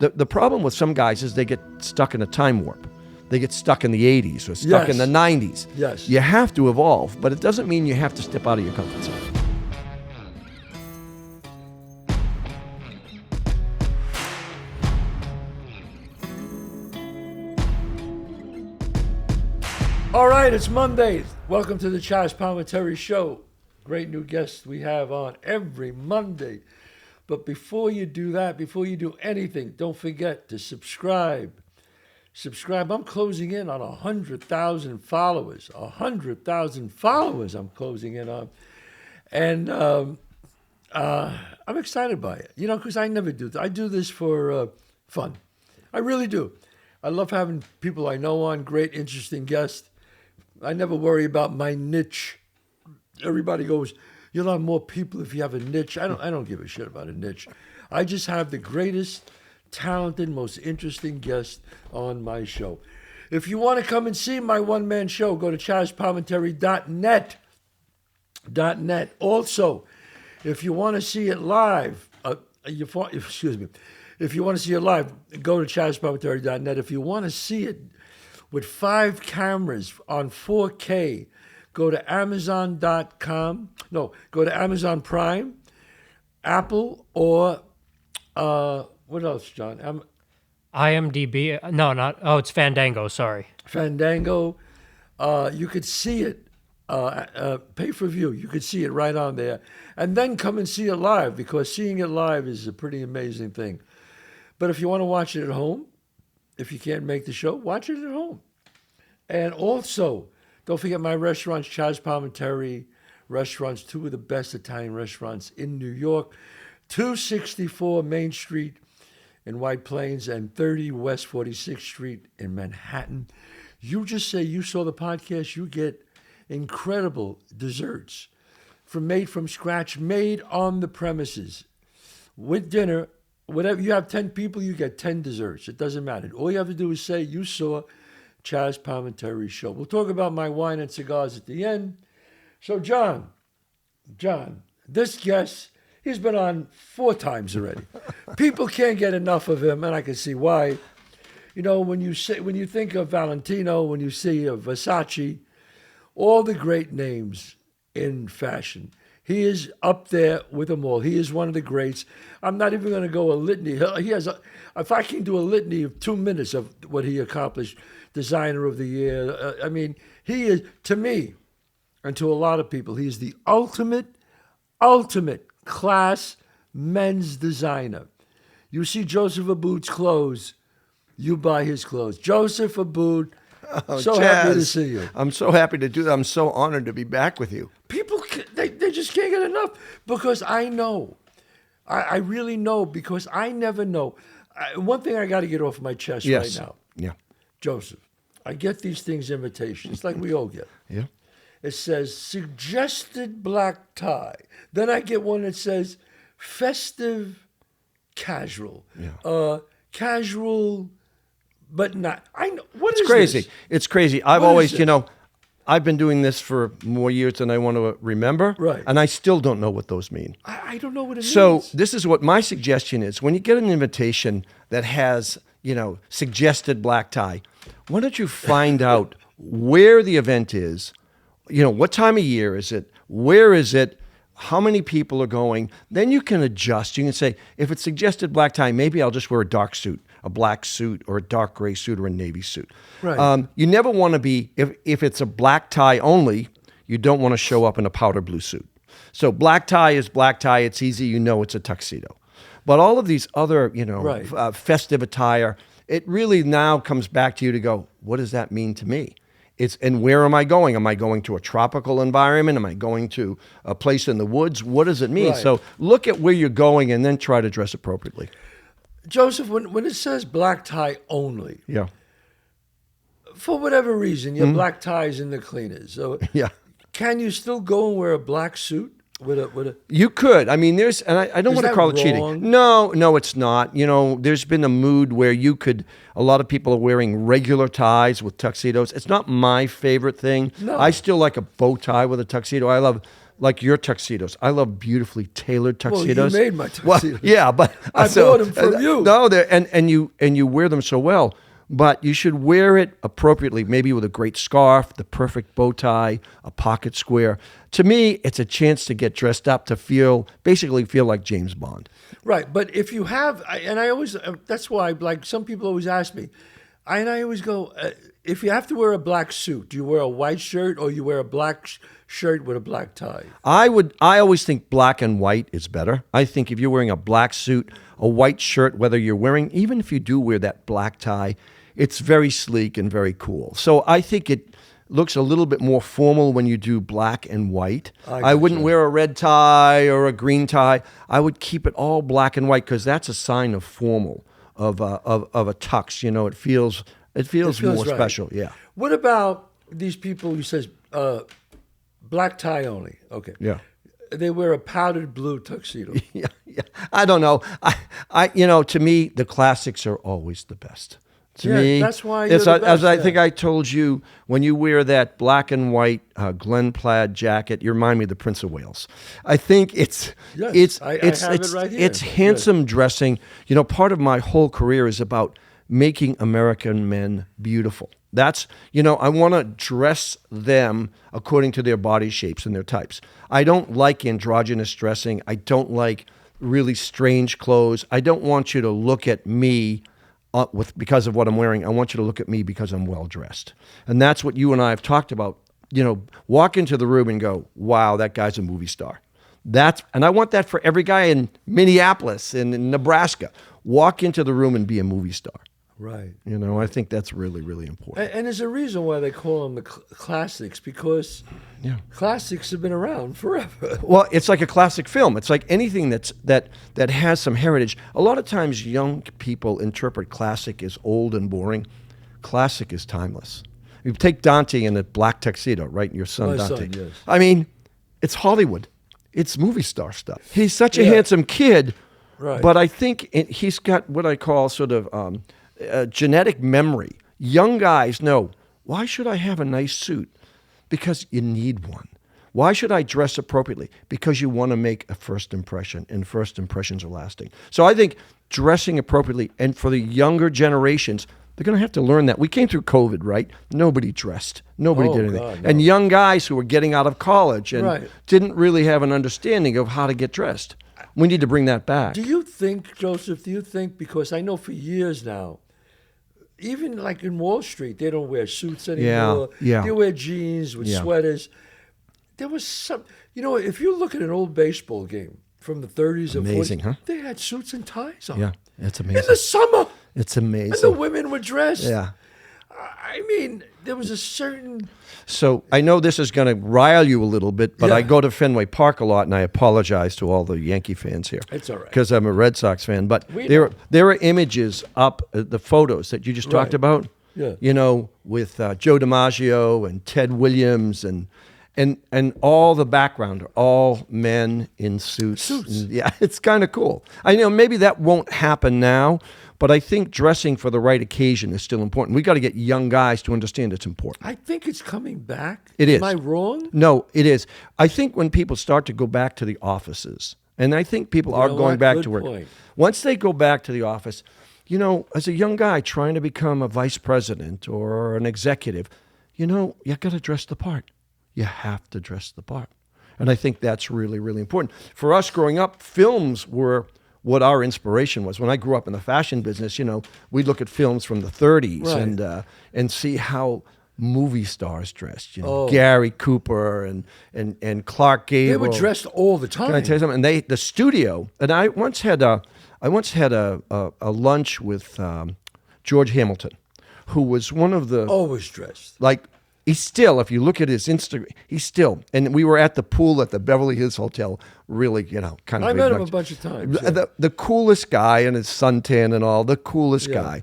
The problem with some guys is they get stuck in a time warp. They get stuck in the 80s or stuck in the 90s. Yes. You have to evolve, but it doesn't mean you have to step out of your comfort zone. All right, it's Monday. Welcome to the Chazz Palminteri Show. Great new guests we have on every Monday. But before you do that, before you do anything, don't forget to subscribe. Subscribe. I'm closing in on 100,000 followers. 100,000 followers I'm closing in on. And I'm excited by it, because I never do this. I do this for fun. I really do. I love having people I know on, great, interesting guests. I never worry about my niche. Everybody goes, you'll have more people if you have a niche. I don't give a shit about a niche. I just have the greatest, talented, most interesting guest on my show. If you want to come and see my one-man show, go to chazzpalminteri.net. Also, if you want to see it live, if you want to see it live, go to chazzpalminteri.net. If you want to see it with 5 cameras on 4K, go to Amazon.com. No, go to Amazon Prime, Apple, or what else, John? IMDb. It's Fandango. Sorry. Fandango. You could see it. Pay for view. You could see it right on there, and then come and see it live, because seeing it live is a pretty amazing thing. But if you want to watch it at home, if you can't make the show, watch it at home. And also, don't forget my restaurants, Chazz Palminteri Restaurants, 2 of the best Italian restaurants in New York, 264 Main Street in White Plains and 30 West 46th Street in Manhattan. You just say you saw the podcast, you get incredible desserts made from scratch, made on the premises. With dinner, whatever, you have 10 people, you get 10 desserts. It doesn't matter. All you have to do is say you saw Chazz Palminteri Show. We'll talk about my wine and cigars at the end. So John, this guest, he's been on 4 times already. People can't get enough of him, and I can see why. When you think of Valentino, when you see of Versace, all the great names in fashion, he is up there with them all. He is one of the greats. I'm not even going to go a litany. If I can do a litany of 2 minutes of what he accomplished, designer of the year. He is, to me, and to a lot of people, he is the ultimate class men's designer. You see Joseph Abboud's clothes, you buy his clothes. Joseph Abboud, so Chazz, happy to see you. I'm so happy to do that. I'm so honored to be back with you. People, they just can't get enough, because I know. I really know, because I never know. One thing I got to get off my chest right now. Yeah. Joseph, I get these things invitations, like we all get. Yeah. It says suggested black tie. Then I get one that says festive casual. Yeah. Casual, but not. I know. It's crazy. This? It's crazy. I've been doing this for more years than I want to remember. Right. And I still don't know what those mean. I don't know what it means. So this is what my suggestion is. When you get an invitation that has, suggested black tie, why don't you find out where the event is, what time of year is it, where is it, how many people are going. Then you can adjust. You can say, if it's suggested black tie, maybe I'll just wear a dark suit, a black suit, or a dark gray suit, or a navy suit. Right. You never want to be, if it's a black tie only, you don't want to show up in a powder blue suit. So black tie is black tie. It's easy. It's a tuxedo. But all of these other, Right. Festive attire, it really now comes back to you to go, what does that mean to me? And where am I going? Am I going to a tropical environment? Am I going to a place in the woods? What does it mean? Right. So look at where you're going and then try to dress appropriately. Joseph, when it says black tie only, Yeah. for whatever reason, your black tie is in the cleaners. So Yeah. can you still go and wear a black suit with a? You could. I mean, I don't Is want to that call it cheating. wrong? No, it's not. There's been a mood where a lot of people are wearing regular ties with tuxedos. It's not my favorite thing. No. I still like a bow tie with a tuxedo. I love like your tuxedos. I love beautifully tailored Well, tuxedos. you made my Well, tuxedos. yeah, but I bought them from you. No, and you wear them so well. But you should wear it appropriately, maybe with a great scarf, the perfect bow tie, a pocket square. To me, it's a chance to get dressed up to basically feel like James Bond. Right, but if you have, and I always, that's why, like some people always ask me, and I always go, if you have to wear a black suit, do you wear a white shirt or you wear a black shirt with a black tie? I always think black and white is better. I think if you're wearing a black suit, a white shirt, whether you're wearing, even if you do wear that black tie, it's very sleek and very cool. So I think it looks a little bit more formal when you do black and white. I wouldn't wear a red tie or a green tie. I would keep it all black and white because that's a sign of formal, of a tux. You know, it feels more right. special. Yeah. What about these people who says black tie only? Okay. Yeah. They wear a powdered blue tuxedo. Yeah. I don't know. To me, the classics are always the best. To me, that's why it's you're the as best I at. think I told you, when you wear that black and white Glen plaid jacket, you remind me of the Prince of Wales. I think I have it right here. It's handsome dressing. You know, part of my whole career is about making American men beautiful. That's, I want to dress them according to their body shapes and their types. I don't like androgynous dressing. I don't like really strange clothes. I don't want you to look at me because of what I'm wearing. I want you to look at me because I'm well dressed. And that's what you and I have talked about. Walk into the room and go, wow, that guy's a movie star. And I want that for every guy in Minneapolis and in Nebraska. Walk into the room and be a movie star. Right. I think that's really, really important. And there's a reason why they call them the classics, because classics have been around forever. Well, it's like a classic film. It's like anything that has some heritage. A lot of times young people interpret classic as old and boring. Classic is timeless. You take Dante in a black tuxedo, right? Your son, My Dante. son, yes. I mean, it's Hollywood. It's movie star stuff. He's such a handsome kid, right? But I think he's got what I call sort of genetic memory. Young guys know, why should I have a nice suit? Because you need one. Why should I dress appropriately? Because you want to make a first impression, and first impressions are lasting. So I think dressing appropriately, and for the younger generations, they're going to have to learn that. We came through COVID, right? Nobody dressed. Nobody did anything. God, no. And young guys who were getting out of college and Right. didn't really have an understanding of how to get dressed. We need to bring that back. Do you think, Joseph, because I know for years now, even like in Wall Street, they don't wear suits anymore. Yeah. They wear jeans with sweaters. There was some, if you look at an old baseball game from the 30s and 40s, Amazing, huh? they had suits and ties on. Yeah, it's In amazing. the summer. It's And the amazing. women were dressed. Yeah. I mean, there was a certain... So I know this is going to rile you a little bit, but Yeah. I go to Fenway Park a lot, and I apologize to all the Yankee fans here. It's all right. Because I'm a Red Sox fan. But We there know. are images up, the photos that you just talked Right. about. Yeah. With Joe DiMaggio and Ted Williams and all the background are all men in suits. And, yeah, it's kind of cool. I know maybe that won't happen now, but I think dressing for the right occasion is still important. We got to get young guys to understand it's important. I think it's coming back. It is. Am I wrong? No, it is. I think when people start to go back to the offices, and I think people are know going what? back Good to work. point. Once they go back to the office, as a young guy trying to become a vice president or an executive, you got to dress the part. You have to dress the part. And I think that's really, really important. For us growing up, films were what our inspiration was. When I grew up in the fashion business, we'd look at films from the 30s Right. and see how movie stars dressed. Oh. Gary Cooper and Clark They Gable. were dressed all the time. Can I tell you something? And the studio, and I once had a lunch with George Hamilton, who was one of the Always dressed. he's still, if you look at his Instagram, and we were at the pool at the Beverly Hills Hotel, really, kind of. I met him a bunch of times. Yeah. The coolest guy, and his suntan and all, the coolest guy.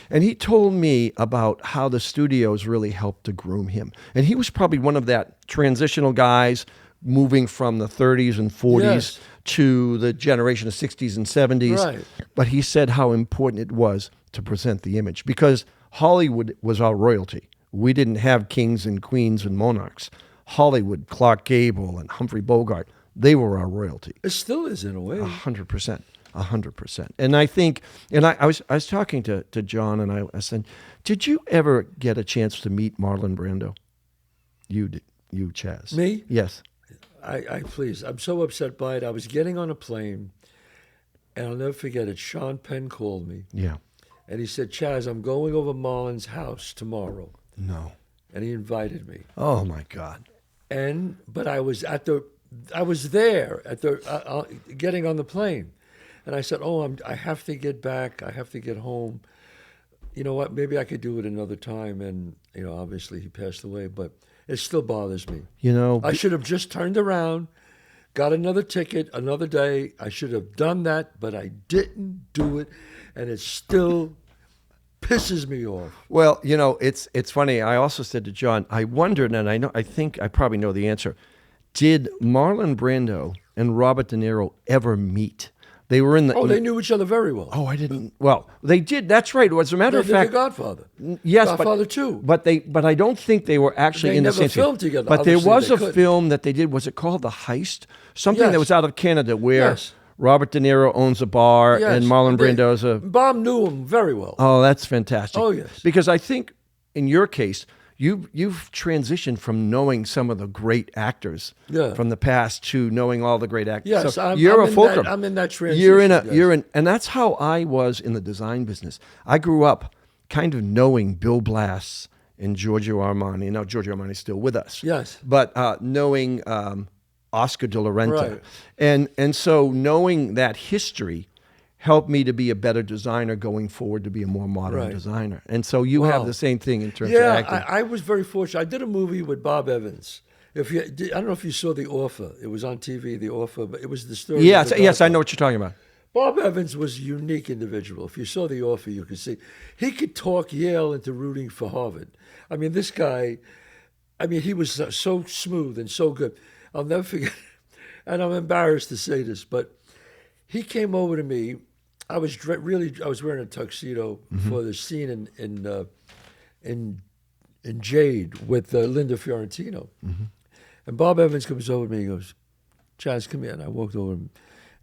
And he told me about how the studios really helped to groom him. And he was probably one of that transitional guys moving from the 30s and 40s Yes. to the generation of 60s and 70s. Right. But he said how important it was to present the image, because Hollywood was our royalty. We didn't have kings and queens and monarchs. Hollywood, Clark Gable and Humphrey Bogart, they were our royalty. It still is in a way. 100%. 100%. And I think, and I was talking to John, and I said, did you ever get a chance to meet Marlon Brando? You did. You, Chazz. Me? Yes. Please, I'm so upset by it. I was getting on a plane, and I'll never forget it. Sean Penn called me, Yeah. and he said, Chazz, I'm going over Marlon's house tomorrow. No. And he invited me. Oh my God. But I was there at the getting on the plane, and I said, I have to get back. I have to get home. You know what? Maybe I could do it another time. And obviously he passed away, but it still bothers me. I should have just turned around, got another ticket, another day. I should have done that, but I didn't do it, and it still pisses me off. Well, it's funny. I also said to John, I wondered, and I think I probably know the answer. Did Marlon Brando and Robert De Niro ever meet? They were in the. They knew each other very well. Oh, I didn't. Well, they did. That's right. As a matter of fact, The Godfather. Yes, Godfather 2. But I don't think they were actually They in the never same scene. filmed together. But there Obviously, was they a couldn't. film that they did. Was it called The Heist? Something that Yes. was out of Canada where Yes. Robert De Niro owns a bar Yes. and Marlon Brando's a. Bob knew him very well. Oh, that's fantastic. Oh, yes. Because I think in your case, you've transitioned from knowing some of the great actors from the past to knowing all the great actors. Yes, so I'm you're in a fulcrum. that- I'm in that transition, You're yes. in, and that's how I was in the design business. I grew up kind of knowing Bill Blass and Giorgio Armani. Now Giorgio Armani's still with us. Yes. But knowing Oscar de la Renta, Right. and so knowing that history helped me to be a better designer going forward, to be a more modern Right. designer. And so you Wow. have the same thing in terms of Yeah, acting. I was very fortunate. I did a movie with Bob Evans. I don't know if you saw The Offer. It was on TV, The Offer, but it was the story. Yes, of the yes, I Godfather. know what you're talking about. Bob Evans was a unique individual. If you saw The Offer, you could see he could talk Yale into rooting for Harvard. I mean, this guy, he was so smooth and so good. I'll never forget, and I'm embarrassed to say this, but he came over to me. I was wearing a tuxedo for the scene in Jade with Linda Fiorentino. And Bob Evans comes over to me and goes, Chazz, come here. And I walked over and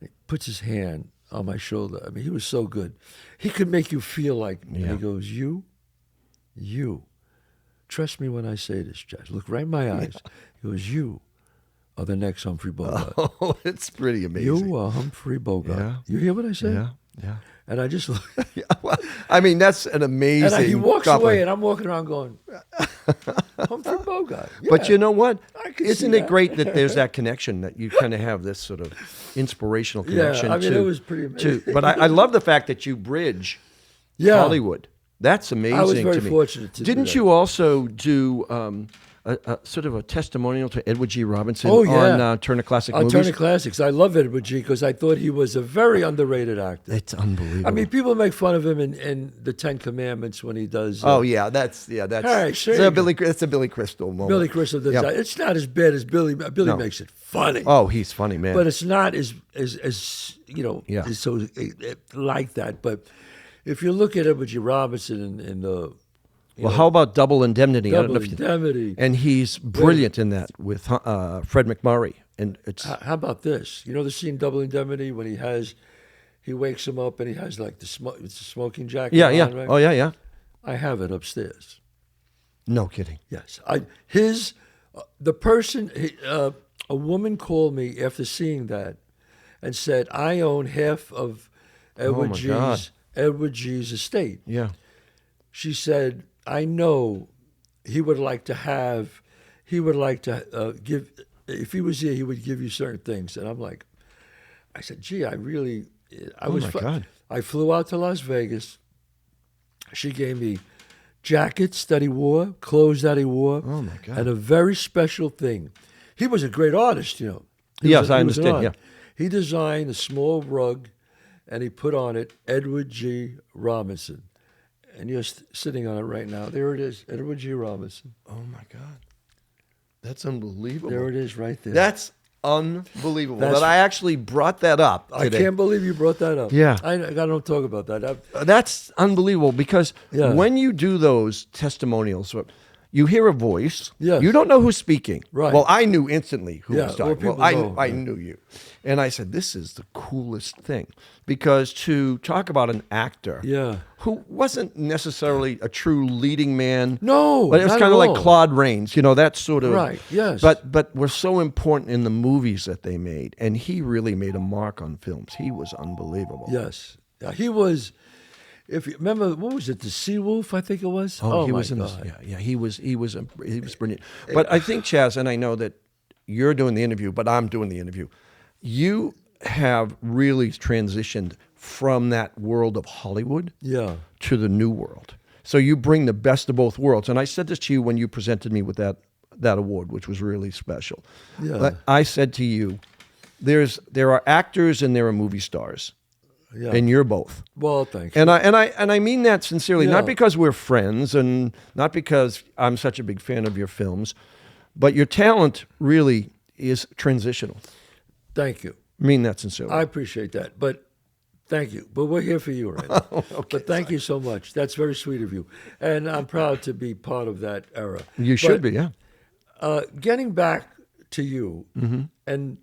he puts his hand on my shoulder. He was so good. He could make you feel like me. And he goes, you, trust me when I say this, Chazz. Look right in my eyes. He goes, you are the next Humphrey Bogart. Oh, it's pretty amazing. You are Humphrey Bogart. Yeah. You hear what I said? Yeah. And I just look. Yeah, well, that's an amazing. And he walks compliment. away, and I'm walking around going, Humphrey Bogart. But Yeah. you know what? I can see Isn't it that. great that there's that connection, that you kind of have this sort of inspirational connection? Yeah, it was pretty amazing. But I love the fact that you bridge Hollywood. That's amazing. I was very to me. fortunate to do Didn't that. you also do a sort of a testimonial to Edward G. Robinson Oh, yeah. on Turner Classic On Movies? Turner Classics. I love Edward G. because I thought he was a very underrated actor. It's unbelievable. People make fun of him in the Ten Commandments when he does. Oh yeah, that's All right, it's sure a you Billy. It's a Billy Crystal moment. Billy Crystal does Yep. that. It's not as bad as Billy. Billy No. makes it funny. Oh, he's funny, man. But it's not as Yeah. it's so like that. But if you look at Edward G. Robinson in the how about Double Indemnity? I don't Double know if you- Indemnity, and he's brilliant in that with Fred McMurray. And it's how about this? You know the scene Double Indemnity when he wakes him up and he has like it's a smoking jacket. yeah. on, right? Oh yeah. I have it upstairs. No kidding. Yes, a woman called me after seeing that and said, I own half of Edward my God. G's estate. Yeah. She said, I know he would like to give, if he was here, he would give you certain things. And I said, gee, I was, my God. I flew out to Las Vegas. She gave me jackets that he wore, clothes that he wore. Oh, my God. And a very special thing. He was a great artist, He Yes, I he was an understand, artist. He designed a small rug and he put on it Edward G. Robinson. And you're sitting on it right now. There it is, Edward G. Robinson. Oh my God. That's unbelievable. There it is right there. That's unbelievable. That's- that I actually brought that up I today. can't believe you brought that up. Yeah. I don't talk about that. That's unbelievable because Yeah. when you do those testimonials, You hear a voice. Yes. You don't know who's speaking. Right. Well, I knew instantly who Yeah, was well, talking. Well, people know, I knew you. And I said, this is the coolest thing. Because to talk about an actor Yeah. who wasn't necessarily a true leading man. No, But it was not kind at of like all. Claude Rains, that sort of. Right, yes. But were so important in the movies that they made. And he really made a mark on films. He was unbelievable. Yes. Yeah, he was. If you remember, what was it? The Sea Wolf, I think it was. Oh, he my was in God. this. Yeah, he was brilliant. But I think, Chazz, and I know that you're doing the interview, but I'm doing the interview. You have really transitioned from that world of Hollywood Yeah. to the new world. So you bring the best of both worlds. And I said this to you when you presented me with that award, which was really special. Yeah. But I said to you, there are actors and there are movie stars. Yeah. And you're both. Well, thank you. And I mean that sincerely, Yeah. not because we're friends and not because I'm such a big fan of your films, but your talent really is transitional. Thank you. I mean that sincerely. I appreciate that. But thank you. But we're here for you right now. Okay, but thank you so much. That's very sweet of you. And I'm proud to be part of that era. You should be, yeah. Getting back to you, Mm-hmm. and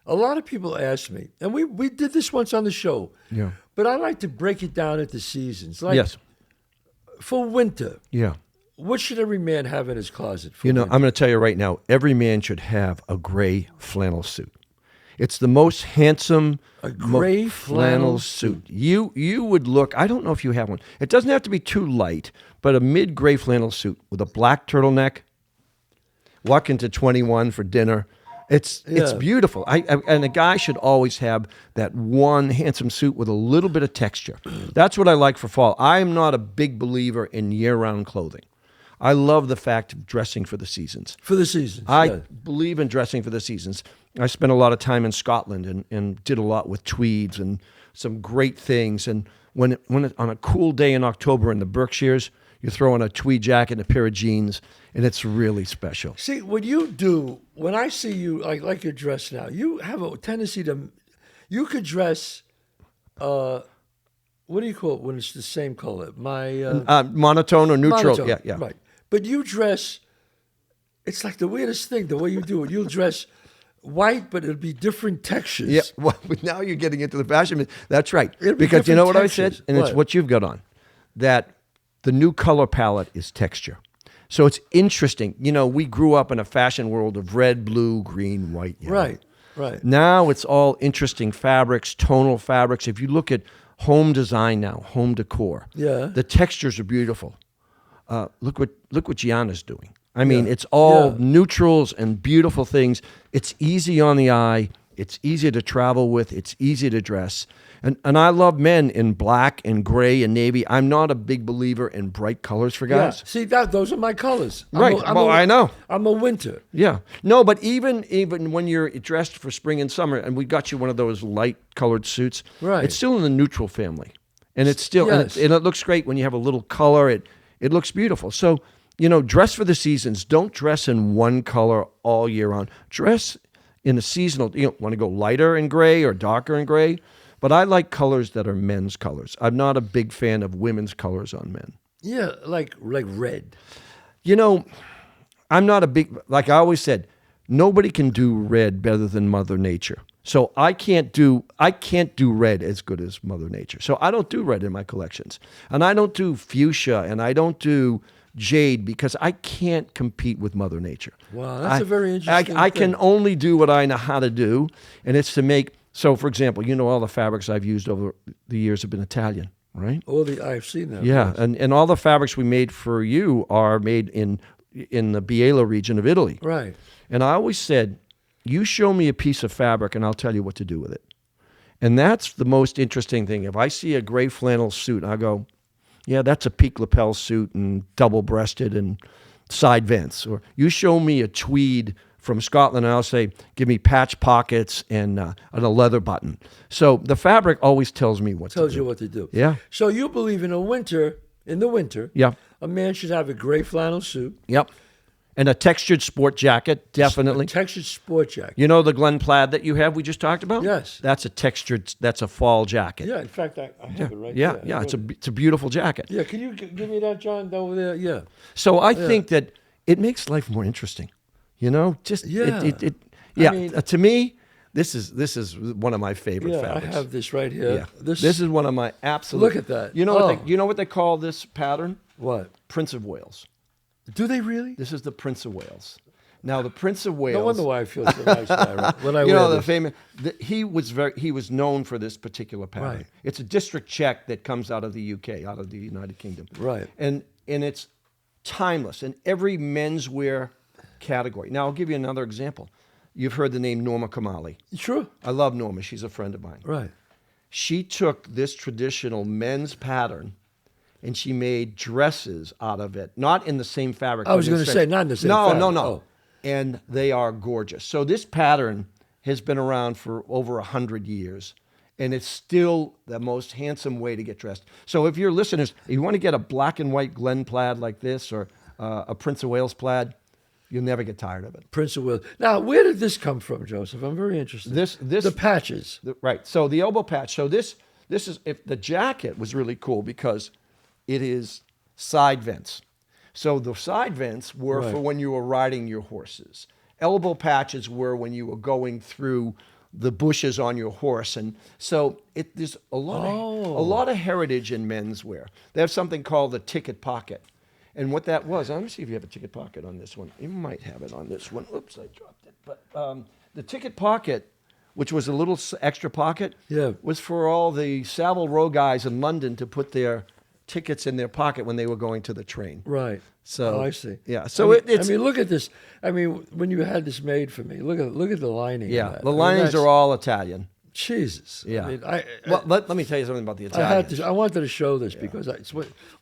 a lot of people ask me, and we did this once on the show, Yeah. but I like to break it down into seasons. Like Yes. for winter, Yeah. what should every man have in his closet for I'm winter? going to tell you right now, every man should have a gray flannel suit. It's the most handsome gray flannel suit. You would look, I don't know if you have one. It doesn't have to be too light, but a mid-gray flannel suit with a black turtleneck, walk into 21 for dinner. It's Yeah. beautiful. And a guy should always have that one handsome suit with a little bit of texture. That's what I like for fall. I am not a big believer in year-round clothing. I love the fact of dressing for the seasons. For the seasons. I yeah. believe in dressing for the seasons. I spent a lot of time in Scotland and did a lot with tweeds and some great things. And when on a cool day in October in the Berkshires, you throw on a tweed jacket and a pair of jeans, and it's really special. See, what you do, when I see you, like you're dressed now, you have a tendency you could dress, what do you call it when it's the same color? Monotone or neutral. Monotone, Yeah. Right. But you dress, it's like the weirdest thing, the way you do it. You'll dress white, but it'll be different textures. Yeah, well, now you're getting into the fashion. That's right. It'll be Because you know what different I said? textures. And it's What? what you've got on. That the new color palette is texture. So it's interesting. We grew up in a fashion world of red, blue, green, white, yellow. Right. Now it's all interesting fabrics, tonal fabrics. If you look at home design now, home decor, Yeah. the textures are beautiful. Look what Gianna's doing. I mean, it's all Yeah. neutrals and beautiful things. It's easy on the eye. It's easy to travel with. It's easy to dress. And I love men in black and gray and navy. I'm not a big believer in bright colors for Yeah. guys. See, those are my colors. Right. I know. I'm a winter. Yeah. No, but even when you're dressed for spring and summer, and we got you one of those light colored suits, Right. it's still in the neutral family. And it's still, Yes. and it looks great when you have a little color. It looks beautiful. So, dress for the seasons. Don't dress in one color all year round. Dress in the seasonal. You want to go lighter in gray or darker in gray. But I like colors that are men's colors. I'm not a big fan of women's colors on men. Yeah, like red. I'm not a big, like I always said, nobody can do red better than Mother Nature. So I can't do red as good as Mother Nature. So I don't do red in my collections. And I don't do fuchsia and I don't do jade because I can't compete with Mother Nature. Wow, that's a very interesting I thing. can only do what I know how to do, and it's to make, so for example, all the fabrics I've used over the years have been Italian, right? I've seen that. Yeah, and all the fabrics we made for you are made in the Biella region of Italy. Right. And I always said, you show me a piece of fabric and I'll tell you what to do with it. And that's the most interesting thing. If I see a gray flannel suit, I go, yeah, that's a peak lapel suit and double-breasted and side vents. Or you show me a tweed from Scotland, and I'll say, give me patch pockets and a leather button. So the fabric always tells me what to do. Tells you what to do. Yeah. So you believe in the winter, Yeah. a man should have a gray flannel suit, Yep. And a textured sport jacket, definitely. a textured sport jacket. You know the Glen Plaid that you have we just talked about? Yes. That's a fall jacket. Yeah, in fact, I have it right Yeah, there. yeah, it's a beautiful jacket. Yeah, can you give me that, John, over there? Yeah. So I think that it makes life more interesting. Just Yeah. yeah. I mean- To me, this is one of my favorite Yeah, fabrics. I have this right here. Yeah. This is one of my absolute. Look at that. You know Oh. what you know what they call this pattern? What? Prince of Wales. Do they really? This is the Prince of Wales. Now the Prince of Wales. No wonder why I feel so nice about it when I You wear know the this. famous. He was known for this particular pattern. Right. It's a district check that comes out of the UK, out of the United Kingdom. Right. And it's timeless in every menswear category. Now I'll give you another example. You've heard the name Norma Kamali. Sure. I love Norma. She's a friend of mine. Right. She took this traditional men's pattern and she made dresses out of it, not in the same fabric. I was but going to say, not in the same No, fabric. no. Oh. And they are gorgeous. So this pattern has been around for over 100 years, and it's still the most handsome way to get dressed. So if your listeners, if you want to get a black and white Glen plaid like this or a Prince of Wales plaid, you'll never get tired of it. Prince of Wales. Now, where did this come from, Joseph? I'm very interested. This The patches. Right. So the elbow patch. So this is, if the jacket was really cool because it is side vents. So the side vents were Right. for when you were riding your horses. Elbow patches were when you were going through the bushes on your horse. And so there's a lot of heritage in menswear. They have something called the ticket pocket. And what that was, let me see if you have a ticket pocket on this one. You might have it on this one. Oops, I dropped it. But the ticket pocket, which was a little extra pocket, Yeah. was for all the Savile Row guys in London to put their tickets in their pocket when they were going to the train. Right. So I see. Yeah. So I mean, look at this. I mean, when you had this made for me, look at the lining. of yeah, that. the I mean, linings that's- are all Italian. Jesus. Yeah. I mean, Well, let me tell you something about the I had Italians. to. I wanted to show this because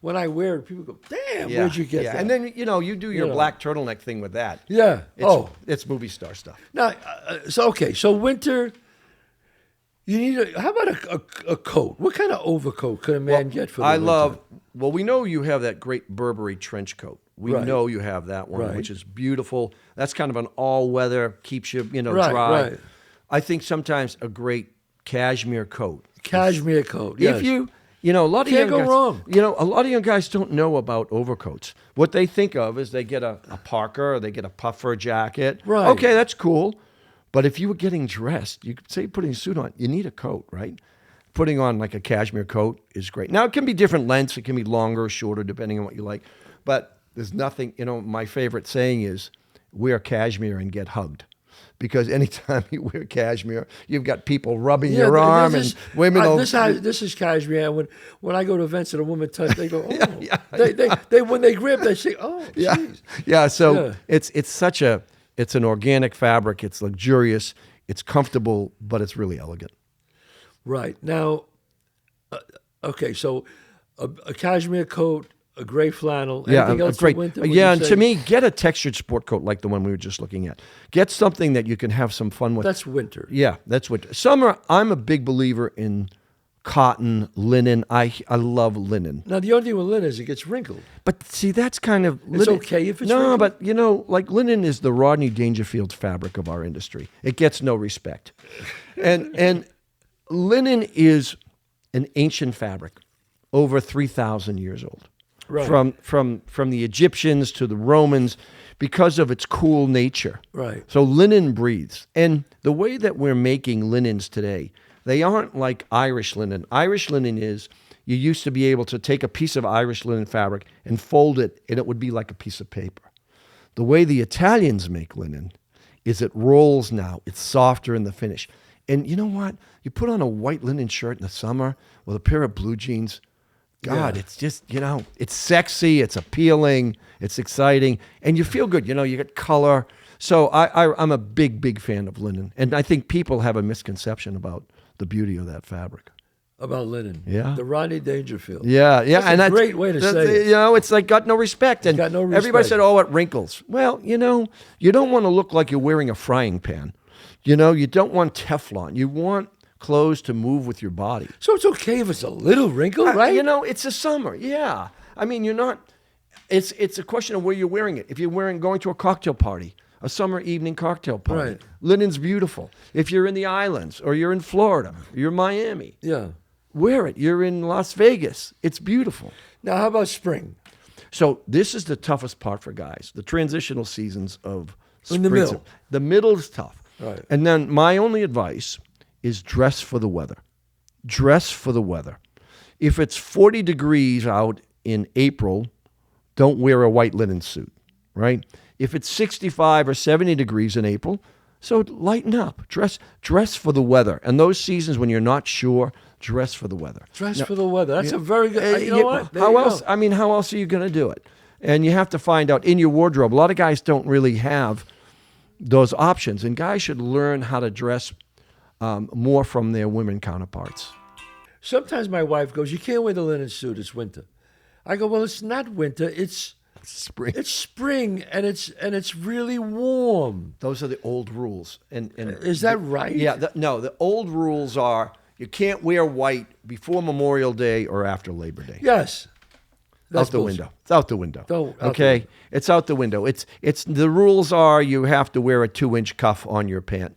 when I wear it, people go, "Damn, where'd you get that?" And then you do your know. black turtleneck thing with that. yeah. It's movie star stuff. Now, so winter. You need how about a coat? What kind of overcoat could a man get for the winter? Well, we know you have that great Burberry trench coat. We Right. know you have that one, Right. which is beautiful. That's kind of an all-weather, keeps you, Right, dry. right. I think sometimes a great cashmere coat. Cashmere coat. Yes. If a lot of Can't young go guys, wrong. a lot of young guys don't know about overcoats. What they think of is they get a parka or they get a puffer jacket. Right. Okay, that's cool. But if you were getting dressed, you could say putting a suit on, you need a coat, right? Putting on like a cashmere coat is great. Now, it can be different lengths. It can be longer or shorter, depending on what you like. But there's nothing, my favorite saying is wear cashmere and get hugged. Because anytime you wear cashmere, you've got people rubbing your arm and women over. This is cashmere. When I go to events and a woman touch, they go, oh. They when they grip, they say, oh, Yeah. geez. Yeah. So Yeah. it's an organic fabric. It's luxurious. It's comfortable, but it's really elegant. Right. Now, okay, so a cashmere coat, a gray flannel, anything else great. for winter? would Yeah, you and say? to me, get a textured sport coat like the one we were just looking at. Get something that you can have some fun with. That's winter. Yeah, that's what. Summer, I'm a big believer in cotton, linen. I love linen. Now, the only thing with linen is it gets wrinkled. But see, that's kind of It's okay if it's no, wrinkled? but like linen is the Rodney Dangerfield fabric of our industry. It gets no respect, and linen is an ancient fabric, over 3,000 years old. Right. From the Egyptians to the Romans, because of its cool nature. Right. So linen breathes, and the way that we're making linens today, they aren't like Irish linen. Irish linen is, you used to be able to take a piece of Irish linen fabric and fold it, and it would be like a piece of paper. The way the Italians make linen is it rolls now. It's softer in the finish. And you know what? You put on a white linen shirt in the summer with a pair of blue jeans, God, Yeah. it's just, it's sexy, it's appealing, it's exciting, and you feel good. You get color. So I'm a big, big fan of linen. And I think people have a misconception about the beauty of that fabric. About linen. Yeah. The Rodney Dangerfield. Yeah. That's a great way to say it. It's like got no respect. And Got no everybody respect. said, oh, it wrinkles. Well, you don't want to look like you're wearing a frying pan. You don't want Teflon. You want clothes to move with your body. So it's okay if it's a little wrinkled, right? It's a summer. Yeah. I mean, you're not, it's a question of where you're wearing it. If you're going to a cocktail party, a summer evening cocktail party, Right. linen's beautiful. If you're in the islands or you're in Florida, you're in Miami, Yeah. wear it. You're in Las Vegas. It's beautiful. Now, how about spring? So this is the toughest part for guys, the transitional seasons of In the spring. middle. The middle is tough. Right. And then my only advice is dress for the weather. Dress for the weather. If it's 40 degrees out in April, don't wear a white linen suit, right? If it's 65 or 70 degrees in April, so lighten up. Dress for the weather. And those seasons when you're not sure, dress for the weather. Dress for the weather. That's a very good. You know what? There How you else? go. I mean, how else are you going to do it? And you have to find out in your wardrobe. A lot of guys don't really have those options, and guys should learn how to dress more from their women counterparts. Sometimes my wife goes, "You can't wear the linen suit. It's winter." I go, "Well, it's not winter. It's Spring. spring, and it's really warm." Those are the old rules. And Is that right? Yeah. No, the old rules are you can't wear white before Memorial Day or after Labor Day. Yes. That's Out the bullshit. window. It's out the window. Out the Okay? window. It's out the window. It's the rules are you have to wear a 2-inch cuff on your pant.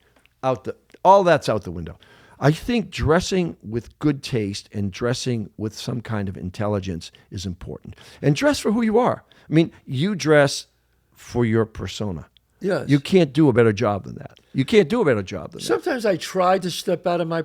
All that's out the window. I think dressing with good taste and dressing with some kind of intelligence is important. And dress for who you are. I mean, you dress for your persona. Yes. You can't do a better job than that. You can't do a better job than that. Sometimes I try to step out of my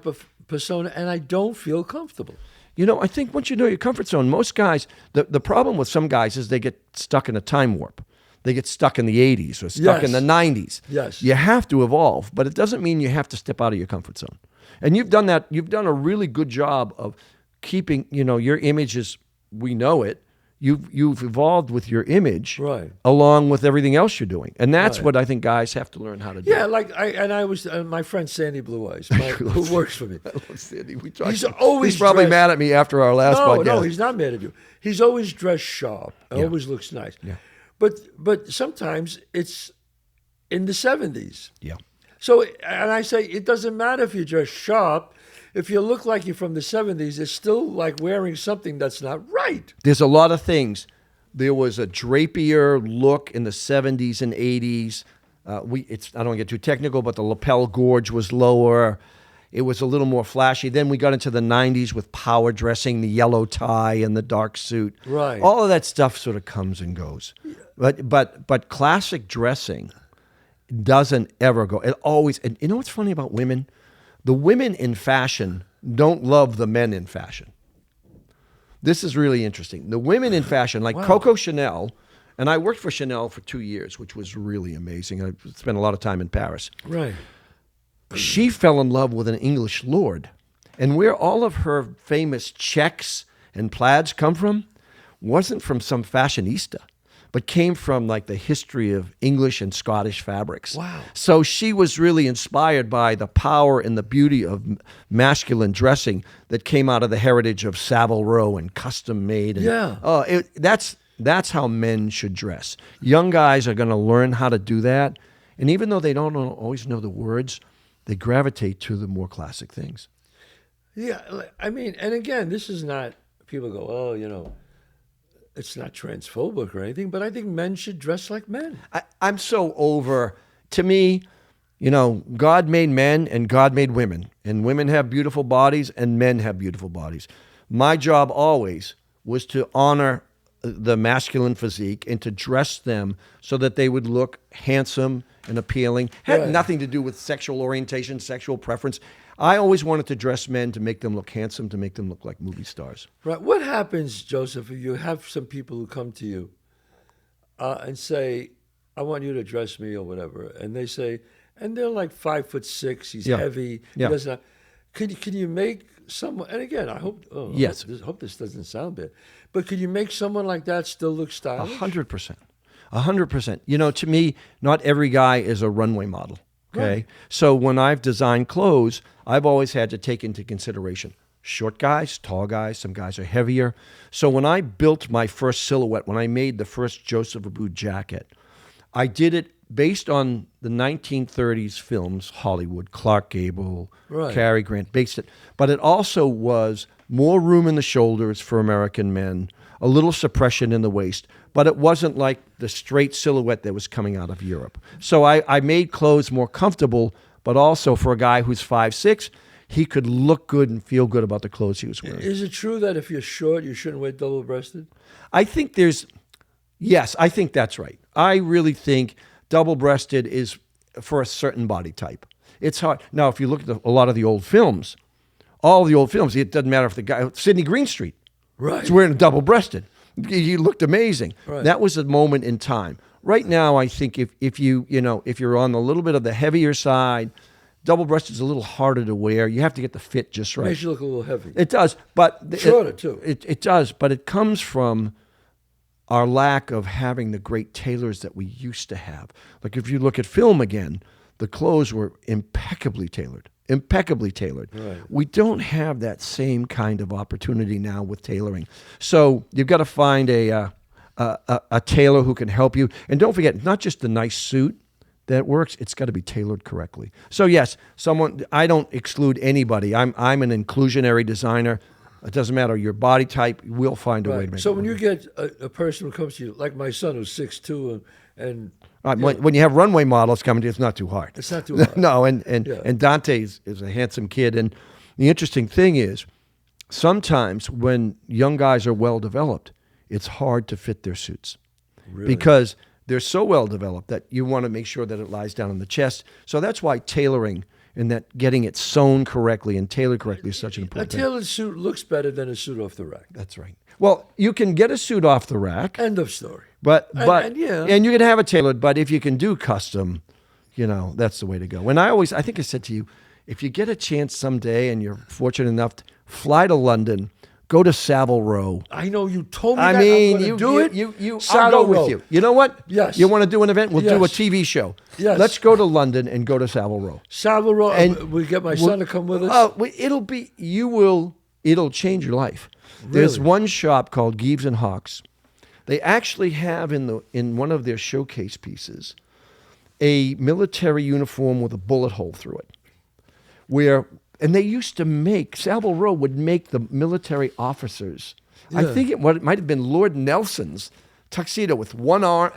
persona, and I don't feel comfortable. You know, I think once you know your comfort zone, most guys, the problem with some guys is they get stuck in a time warp. They get stuck in the 80s or stuck in Yes. the 90s. Yes. You have to evolve, but it doesn't mean you have to step out of your comfort zone. And you've done that. You've done a really good job of keeping, your image is, we know it. You've evolved with your image Right. along with everything else you're doing. And that's Right. what I think guys have to learn how to do. Yeah, I was my friend Sandy Blue Eyes, who works for me. He's He's probably dressed- mad at me after our last podcast. No, he's not mad at you. He's always dressed sharp. Always looks nice. Yeah. But sometimes it's in the 70s. Yeah. So, and I say, it doesn't matter if you dress sharp. If you look like you're from the 70s, it's still like wearing something that's not right. There's a lot of things. There was a drapier look in the 70s and 80s. I don't want to get too technical, but the lapel gorge was lower. It was a little more flashy. Then we got into the 90s with power dressing, the yellow tie and the dark suit. Right. All of that stuff sort of comes and goes. But classic dressing doesn't ever go. It always, and you know what's funny about women? The women in fashion don't love the men in fashion. This is really interesting. The women in fashion, like Coco Chanel, and I worked for Chanel for 2 years, which was really amazing. I spent a lot of time in Paris. Right. She fell in love with an English lord. And where all of her famous checks and plaids come from wasn't from some fashionista, but came from like the history of English and Scottish fabrics. Wow. So she was really inspired by the power and the beauty of masculine dressing that came out of the heritage of Savile Row and custom made. And, Yeah. That's how men should dress. Young guys are going to learn how to do that. And even though they don't always know the words, they gravitate to the more classic things. Yeah, I mean, and again, this is not, people go, oh, it's not transphobic or anything, but I think men should dress like men. I'm so over, to me, God made men and God made women. And women have beautiful bodies and men have beautiful bodies. My job always was to honor the masculine physique and to dress them so that they would look handsome and appealing. Had Right. nothing to do with sexual orientation, sexual preference. I always wanted to dress men to make them look handsome, to make them look like movie stars. Right. What happens, Joseph, if you have some people who come to you and say, I want you to dress me or whatever, and they say, and they're like 5'6", he's Yeah. heavy, Yeah. he doesn't have, can you make someone, and again, I hope, Yes. I hope this doesn't sound bad, but could you make someone like that still look stylish? 100%. 100%. To me, not every guy is a runway model. Okay. Right. So when I've designed clothes, I've always had to take into consideration short guys, tall guys, some guys are heavier. So when I built my first silhouette, when I made the first Joseph Abboud jacket, I did it based on the 1930s films, Hollywood, Clark Gable, Right. Cary Grant, based it. But it also was more room in the shoulders for American men, a little suppression in the waist, but it wasn't like the straight silhouette that was coming out of Europe. So I made clothes more comfortable, but also for a guy who's 5'6", he could look good and feel good about the clothes he was wearing. Is it true that if you're short, you shouldn't wear double-breasted? I think there's Yes, I think that's right. I really think double-breasted is for a certain body type. It's hard. Now, if you look at a lot of the old films, all the old films, it doesn't matter if the guy, Sidney Greenstreet, Right. is wearing a double-breasted. He looked amazing. Right. That was a moment in time. Right now, I think if you're on a little bit of the heavier side, double-breasted is a little harder to wear. You have to get the fit just right. Makes you look a little heavy. It does, but Shorter, too. It does, but it comes from our lack of having the great tailors that we used to have. Like if you look at film again, the clothes were impeccably tailored. Right. We don't have that same kind of opportunity now with tailoring. So you've got to find a tailor who can help you. And don't forget, not just the nice suit that works, it's got to be tailored correctly. So yes, I don't exclude anybody. I'm an inclusionary designer. It doesn't matter your body type. We'll find a way to make So it when work. you get a person who comes to you, like my son who's 6'2", and When you have runway models coming to you, it's not too hard. it's not too hard. No, and Yeah. Dante is a handsome kid. And the interesting thing is, sometimes when young guys are well developed, it's hard to fit their suits Really? because they're so well developed that you want to make sure that it lies down on the chest. So that's why tailoring and that getting it sewn correctly and tailored correctly is such an A important thing. tailored suit looks better than a suit off the rack. That's right. Well, you can get a suit off the rack. End of story. But And yeah. and you can have it tailored, but if you can do custom, that's the way to go. And I think I said to you, if you get a chance someday and you're fortunate enough to fly to London, go to Savile Row. I know you told me I that. mean, I'm gonna do it. I'll Savile go with Row. you. You know what? Yes. You want to do an event? We'll do a Yes. TV show. Yes. Let's go to London and go to Savile Row. Savile Row. And we get my son to come with us. Oh, it'll change your life. There's Really? one shop called Geeves and Hawks. They actually have in one of their showcase pieces a military uniform with a bullet hole through it. And they used to Savile Row would make the military officers. I Yeah. think it might have been Lord Nelson's tuxedo with one arm.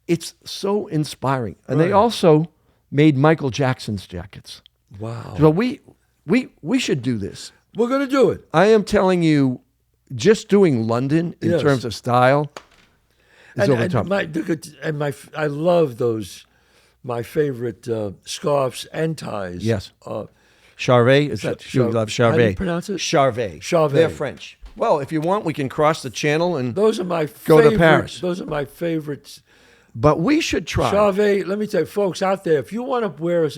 It's so inspiring. And they Right. also made Michael Jackson's jackets. Wow. So we should do this. We're going to do it. I am telling you, just doing London in Yes. terms of style is over the top. I love those. My favorite scarves and ties. Yes. Charvet, is that you love How do Charvet? you pronounce it? Charvet. Charvet. They're French. Well, if you want, we can cross the channel and. Those are my Go to favorite. Paris. Those are my favorites. But we should try. Charvet, let me tell you, folks out there, if you want to wear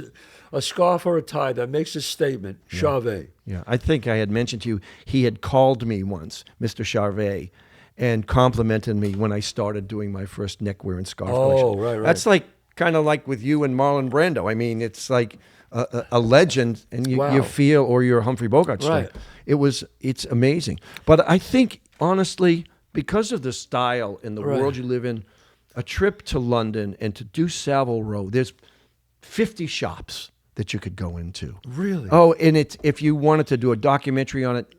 a scarf or a tie that makes a statement, Charvet. Yeah, I think I had mentioned to you he had called me once, Mr. Charvet, and complimented me when I started doing my first neckwear and scarf collection. Right. That's kind of like with you and Marlon Brando. I mean, it's like a legend, and you Wow. feel, or you're Humphrey Bogart. Right. It's amazing. But I think honestly, because of the style and the Right. world you live in, a trip to London and to do Savile Row, there's 50 shops that you could go into. Really? Oh, and if you wanted to do a documentary on it,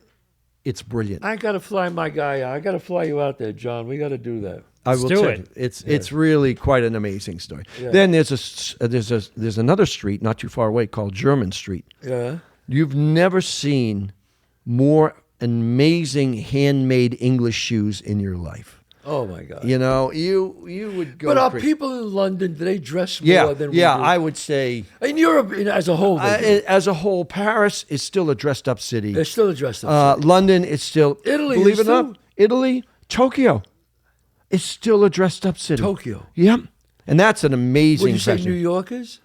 it's brilliant. I got to fly my guy out. I got to fly you out there, John. We got to do that. I will do tell it. you, it's really quite an amazing story. Yeah. Then there's another street not too far away called German Street. Yeah. You've never seen more amazing handmade English shoes in your life. Oh my God. You would go. But are crazy. people in London, do they dress more Yeah, than we yeah. do? I would say In Europe, as a whole, they do. as a whole, Paris is still a dressed up city. They're still dressed up. London is still. Italy believe is it or too. not, Italy, Tokyo, is still a dressed up city. Tokyo. Yep, and that's an amazing. Would you say fashion. New York is?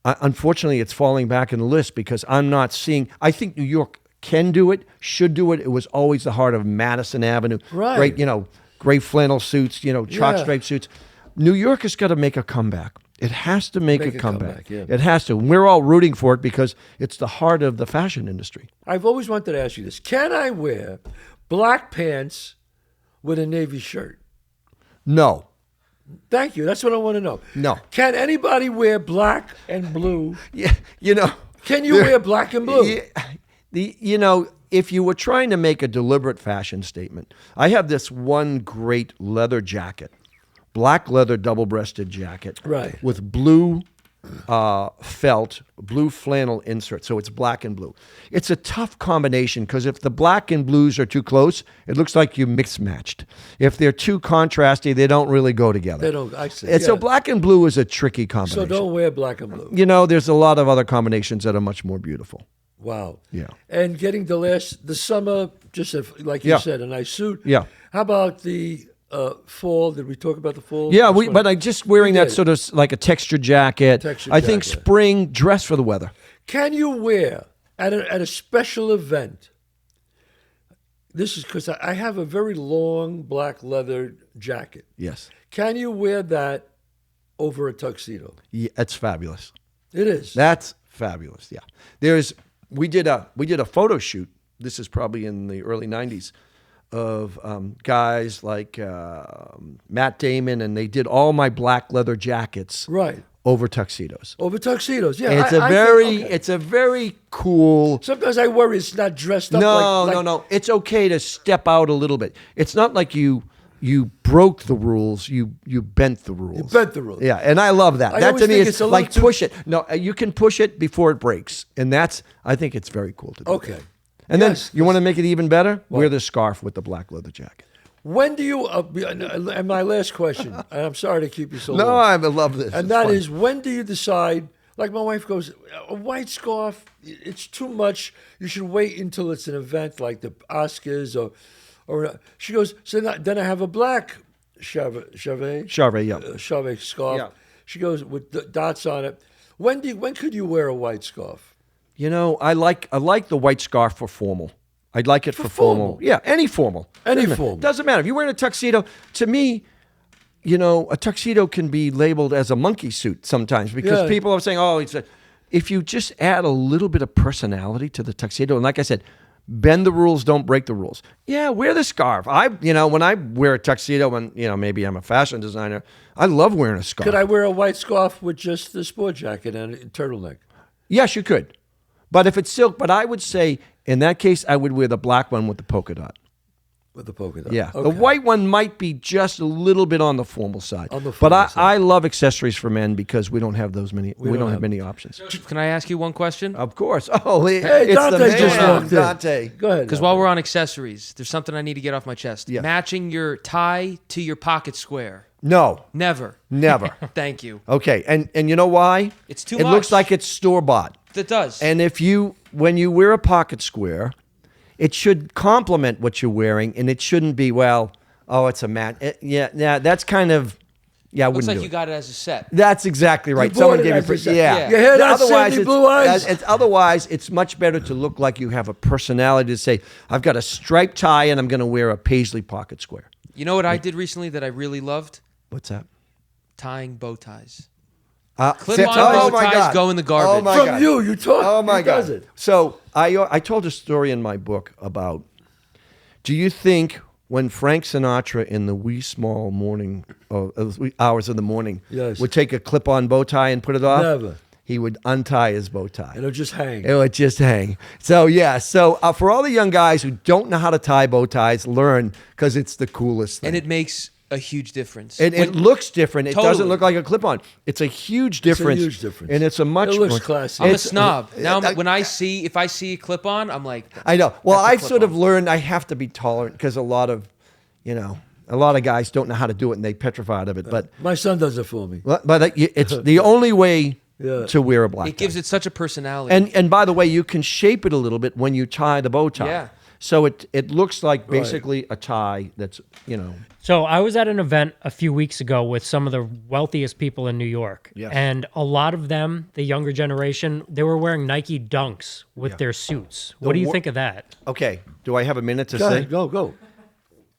Unfortunately, it's falling back in the list because I'm not seeing. I think New York can do it, should do it. It was always the heart of Madison Avenue. Right. Great, great flannel suits, chalk Yeah. stripe suits. New York has got to make a comeback. It has to make a comeback. yeah. It has to. And we're all rooting for it because it's the heart of the fashion industry. I've always wanted to ask you this. Can I wear black pants with a navy shirt? No. Thank you. That's what I want to know. No. Can anybody wear black and blue? Yeah, Can you wear black and blue? Yeah, if you were trying to make a deliberate fashion statement, I have this one great leather jacket, black leather double-breasted jacket, Right. with blue felt, blue flannel insert. So it's black and blue. It's a tough combination because if the black and blues are too close, it looks like you mix-matched. If they're too contrasty, they don't really go together. They don't. I see. And so Yeah. black and blue is a tricky So combination. don't wear black and blue. You know, there's a lot of other combinations that are much more beautiful. Wow. Yeah. And getting the summer, just like you Yeah. said, a nice suit. Yeah. How about the fall? Did we talk about the fall? Yeah, Which one? but I just wearing We that did. sort of like a textured jacket. Textured I think jacket. spring dress for the weather. Can you wear at a special event? This is because I have a very long black leather jacket. Yes. Can you wear that over a tuxedo? Yeah, it's fabulous. It is. That's fabulous. Yeah. We did a photo shoot. This is probably in the early 90s of guys like Matt Damon, and they did all my black leather jackets right. over tuxedos. Over tuxedos. Yeah. And it's okay. a very cool. Sometimes I worry it's not dressed up No, like no. It's okay to step out a little bit. It's not like you broke the rules. You bent the rules. You bent the rules. Yeah, and I love that. I That always to me think is it's a little like too- push it. No, you can push it before it breaks, and I think it's very cool to do. Okay. that. And Yes. then you want to make it even better? Wear the scarf with the black leather jacket. When do you? And my last question. And I'm sorry to keep you so No, long. I love this. And It's that fun. is, when do you decide? Like my wife goes, a white scarf, it's too much. You should wait until it's an event like the Oscars or she goes. So then I have a black Charvet Charvet, yeah. Charvet scarf. Yeah. She goes with dots on it. When could you wear a white scarf? You know, I like the white scarf for formal. I'd like it for formal. formal? Yeah, any formal. Any Doesn't- formal. Doesn't matter. If you're wearing a tuxedo, to me, you know, a tuxedo can be labeled as a monkey suit sometimes because Yeah. people are saying, oh, if you just add a little bit of personality to the tuxedo, and like I said, bend the rules, don't break the rules. Yeah, wear the scarf. When I wear a tuxedo, and maybe I'm a fashion designer, I love wearing a scarf. Could I wear a white scarf with just the sport jacket and a turtleneck? Yes, you could. But if it's silk, but I would say in that case, I would wear the black one with the polka dot. With the polka dot. Yeah, Okay. the white one might be just a little bit on the formal side. On the but formal I, side. I love accessories for men because we don't have those many. We don't don't have have- many options. Can I ask you one question? Of course. Oh, Hey, it's Dante the just man, walked in. Dante. Go ahead. Because while we're on accessories, there's something I need to get off my chest. Yeah. Matching your tie to your pocket square. No, Never. never. Thank you. Okay, and you know why? It's too It looks much. like it's store bought. That does. And when you wear a pocket square, it should complement what you're wearing, and it shouldn't be it's a mat. Yeah, that's kind of. Yeah, I Looks wouldn't like do you it. got it as a set. That's exactly right. bought Someone it gave as you. a set. Yeah. You hear that, Otherwise, Sandy Blue Eyes? Otherwise, it's much better to look like you have a personality to say, I've got a striped tie and I'm going to wear a paisley pocket square. You know what I did recently that I really loved? What's that? Tying bow ties. Say- Clip-on bow ties go in the garbage. Oh my From God. you talk. Oh my he God. does it. So I told a story in my book about, do you think when Frank Sinatra in the wee small morning, wee hours of the morning, Yes. would take a clip-on bow tie and put it off? Never. He would untie his bow tie. And it'll just hang. It would just hang. So, yeah. So, for all the young guys who don't know how to tie bow ties, learn because it's the coolest thing. And it makes a huge difference. It looks different. It doesn't Totally. look like a clip-on. It's a huge difference. huge difference. And it's a much It looks more, classy. I'm a it's- snob. Now, I- when if I see a clip-on, I'm like, I know. Well, that's a I've sort of clip-on. learned I have to be tolerant because a lot of guys don't know how to do it and they petrify out of it. But My son does it for me. it's the only way Yeah. to wear a black It gives tie. it such a personality. And by the way, you can shape it a little bit when you tie the bow tie. Yeah. So it looks like basically a tie that's, So I was at an event a few weeks ago with some of the wealthiest people in New York. Yes. And a lot of them, the younger generation, they were wearing Nike Dunks with their suits. What do you think of that? okay. Do I have a minute to Go say? ahead. Go.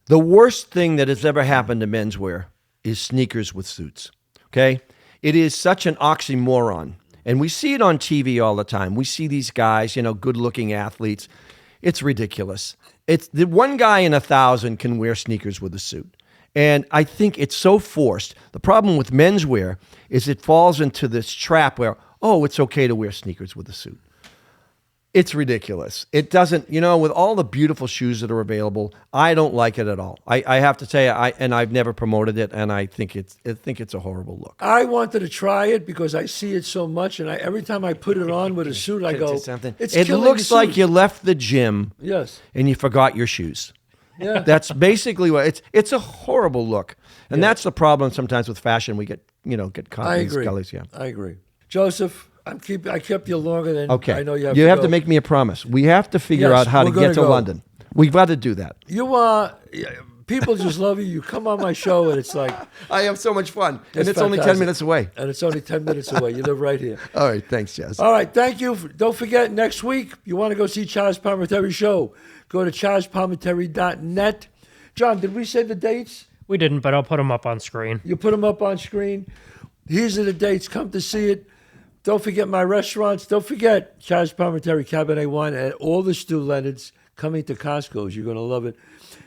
The worst thing that has ever happened to menswear is sneakers with suits. Okay? It is such an oxymoron. And we see it on TV all the time. We see these guys, good-looking athletes. It's ridiculous. It's the one guy in 1,000 can wear sneakers with a suit. And I think it's so forced. The problem with menswear is it falls into this trap where, it's okay to wear sneakers with a suit. It's ridiculous. It doesn't, with all the beautiful shoes that are available, I don't like it at all. I have to say, I've never promoted it, and I think it's a horrible look. I wanted to try it because I see it so much, and every time I put it on with a suit, I go, it's It killing looks the like suit. you left the gym Yes. and you forgot your shoes. Yeah. That's basically what it's a horrible look. And that's the problem sometimes with fashion. We get caught I in these agree. gullies. Yeah. I agree. Joseph, I kept you longer than Okay. I know you have You to have go. to make me a promise. We have to figure Yes, out how to we're gonna get to go. London. We've got to do that. You people just love you. You come on my show, and it's like, I have so much fun. And It's it's only 10 fantastic. minutes away. and it's only 10 minutes away. You live right here. All right. Thanks, Chazz. All right, thank you. Don't forget, next week, you want to go see Chazz Palminteri Show, go to chazzpalminteri.net. John, did we say the dates? We didn't, but I'll put them up on screen. You put them up on screen. These are the dates. Come to see it. Don't forget my restaurants. Don't forget Chazz Palminteri Cabernet Wine and all the Stu Leonards coming to Costco's. You're going to love it.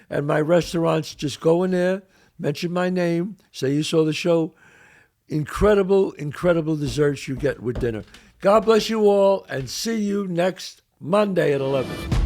And my restaurants, just go in there, mention my name, say you saw the show. Incredible, incredible desserts you get with dinner. God bless you all, and see you next Monday at 11.